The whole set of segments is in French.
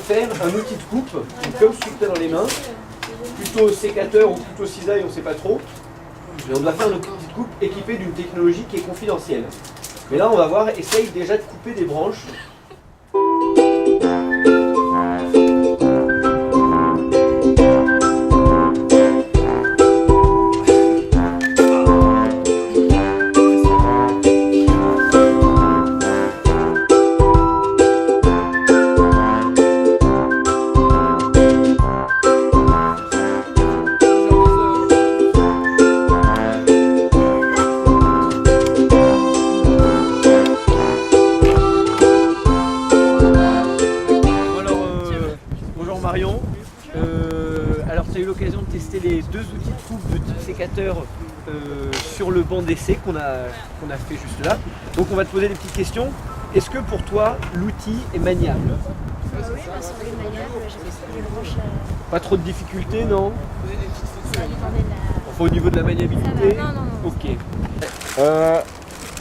faire un outil de coupe, comme celui que tu as dans les mains, plutôt sécateur ou plutôt cisaille, on ne sait pas trop. Mais on doit faire un outil de coupe équipé d'une technologie qui est confidentielle. Mais là, on va voir, essaye déjà de couper des branches. Marion, alors tu as eu l'occasion de tester les deux outils de coupe de type sécateur sur le banc d'essai qu'on a fait juste là. Donc on va te poser des petites questions. Est-ce que pour toi l'outil est maniable? Oui, ça est maniable, j'ai fait des branches. Pas trop de difficultés, non? Ça dépendait de la... Enfin au niveau de la maniabilité? Non. Ok.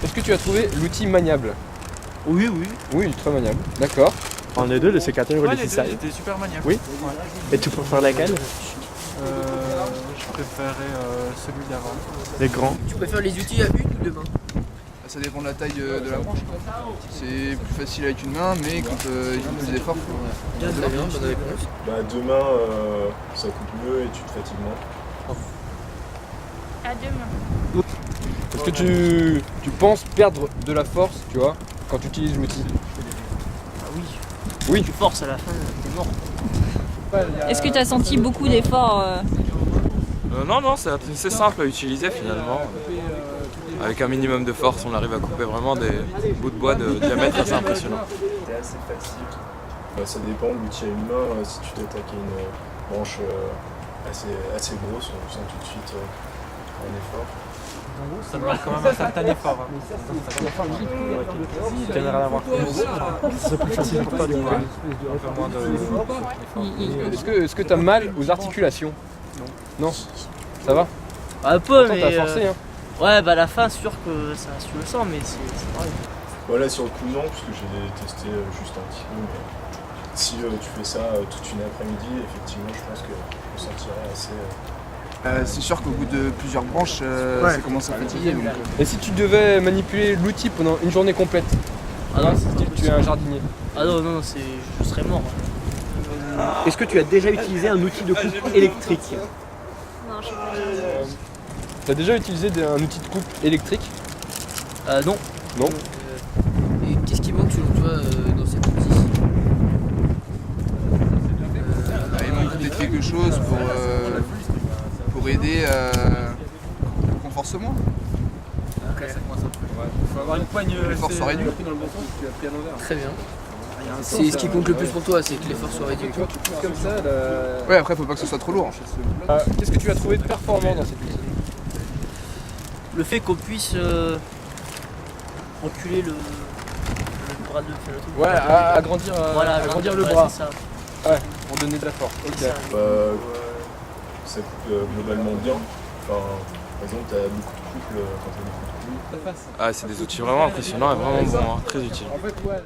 Est-ce que tu as trouvé l'outil maniable? Oui. Oui, très maniable. D'accord. En les deux, le sécateur et les les deux, cisailles. c'était super maniable. Oui. Ouais. Et tu préfères laquelle? Je préférais celui d'avant. Les grands. Tu préfères les outils à une ou deux mains? Ça dépend de la taille de la branche. C'est plus facile avec une main, mais quand il faut plus d'efforts, Bien, très bien, bonne réponse. Bah, deux mains, ça coupe mieux et tu te fatigues moins. À deux mains. Est-ce que tu penses perdre de la force, tu vois, quand tu utilises l'outil? Oui. Tu forces à la fin, t'es mort. Est-ce que tu as senti beaucoup d'efforts Non, c'est assez simple à utiliser finalement. Avec un minimum de force, on arrive à couper vraiment des bouts de bois de diamètre assez impressionnant. C'est assez facile. Bah, ça dépend de l'outil à une main. Si tu t'attaques à une branche assez grosse, on sent tout de suite un effort. Ça demande quand même un certain effort. Tu aimerais avoir plus. C'est plus facile pour toi du coup. Est-ce que tu as mal aux articulations? Non. Ça va? Un peu, Pourtant, mais... t'as forcé, hein. Ouais, bah à la fin, sûr que ça, tu le sens, mais c'est pareil. Voilà, sur le coup, non, puisque j'ai testé juste un petit peu. Mais si tu fais ça toute une après-midi, effectivement, je pense qu'on sentirait assez. c'est sûr qu'au bout de plusieurs branches, ça commence à fatiguer. Donc, Et si tu devais manipuler l'outil pendant une journée complète? Ah non, Tu es un jardinier. Ah non, je serais mort. Est-ce que tu as déjà utilisé un outil de coupe électrique? Non, je sais pas. Tu as déjà utilisé un outil de coupe électrique? Non. Non. Et qu'est-ce qui manque selon toi dans cet outil? il manque peut-être quelque chose pour aider au renforcement. Il faut avoir une poigne. L'effort soit réduit. Très bien. C'est ce qui compte le plus pour toi, c'est que l'effort soit réduit. Comme ça, Ouais, après, faut pas que ce soit trop lourd. qu'est-ce que tu as trouvé de performant dans cet outil? Le fait qu'on puisse reculer le bras de le truc. Ouais, agrandir, Voilà, agrandir le ouais, bras. c'est ça. Ouais, pour donner de la force. Ok. C'est ça. Ça coupe globalement bien. Enfin, par exemple, tu as beaucoup de couples quand tu as beaucoup de couples. Ah, c'est des outils vraiment impressionnants et vraiment bons, hein, très utiles. En fait, ouais.